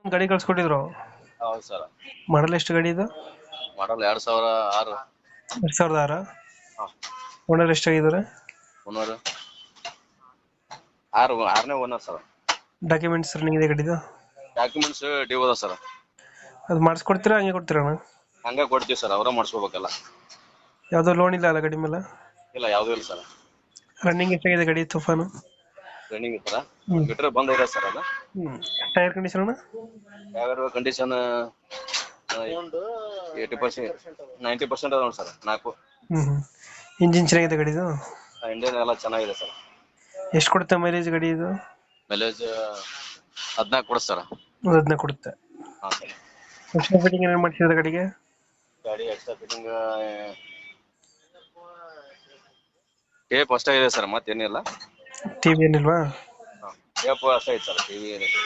ಗಾಡಿ ಕಳ್ಸ್ಕೊಟ್ಟಿದ್ರು. ಹೌದು ಸರ್. ಮಾಡಲ್ ಎಷ್ಟು ಗಾಡಿ ಇದು? ಮಾಡಲ್ 2006. 2006. ಹಾಂ. ಓನರ್ ಎಷ್ಟಾಗಿದ್ದಾರೆ? ಓನರ್ ಆರನೇ ಓನರ್ ಸರ್. ಡಾಕ್ಯುಮೆಂಟ್ಸ್ ರನ್ನಿಂಗ್ ಇದೆ ಗಾಡಿದು? ಡಾಕ್ಯುಮೆಂಟ್ಸ್ ಡ್ಯೂ ಅದ ಸರ್. ಅದು ಮಾಡಿಸ್ಕೊಡ್ತೀರಾ ಹಂಗೆ ಕೊಡ್ತೀರಣ್ಣ? ಹಂಗೆ ಕೊಡ್ತೀವಿ ಸರ್, ಅವರೇ ಮಾಡಿಸ್ಕೋಬೇಕಲ್ಲ. ಯಾವುದೋ ಲೋನ್ ಇಲ್ಲ ಅಲ್ಲ ಗಾಡಿ ಮೇಲೆ? ಇಲ್ಲ, ಯಾವುದೂ ಇಲ್ಲ ಸರ್. ರನ್ನಿಂಗ್ ಎಷ್ಟಾಗಿದೆ ಗಾಡಿ ತುಫಾನು? ರನ್ನಿಂಗ್ ಇತ್ತಲ್ಲ, ಹ್ಞೂ. ಬಿಟ್ಟರೆ ಬಂದ್ ಇದೆ ಸರ್ ಅದು. ಟೈರ್ ಕಂಡೀಷನ್ ಅಣ್ಣ? ಯಾವ್ಯಾವ ಕಂಡೀಷನ್ 80%, 90% ಅದ ನೋಡಿ ಸರ್. 4 ಇಂಜಿನ್ ಚೆನ್ನಾಗಿದೆ ಗಾಡಿದು? ಇಂಡಿಯನ್ ಎಲ್ಲ ಚೆನ್ನಾಗಿದೆ ಸರ್. ಎಷ್ಟು ಕೊಡುತ್ತೆ ಮೈಲೇಜ್ ಗಾಡಿ ಇದು? ಮೈಲೇಜ್ 14 ಕೊಡುತ್ತೆ ಸರ್. 15 ಕೊಡುತ್ತೆ. ಹಾಂ ಸರ್. ಎಕ್ಸ್ಟ್ರಾ ಫಿಟ್ಟಿಂಗ್ ಏನೇನು ಮಾಡ್ಸಿದ್ರೆ ಗಾಡಿಗೆ? ಗಾಡಿ ಎಕ್ಸ್ಟ್ರಾ ಫಿಟ್ಟಿಂಗ್ ಟೇಪ್ ಅಷ್ಟೇ ಇದೆ ಸರ್, ಮತ್ತೇನಿಲ್ಲ. ಟಿವಿ ಏನಿಲ್ವಾ? ಹಾಂ, ಟೇಪ್ ಅಷ್ಟೇ ಐತೆ ಸರ್, ಟಿವಿ ಏನಿಲ್ಲ.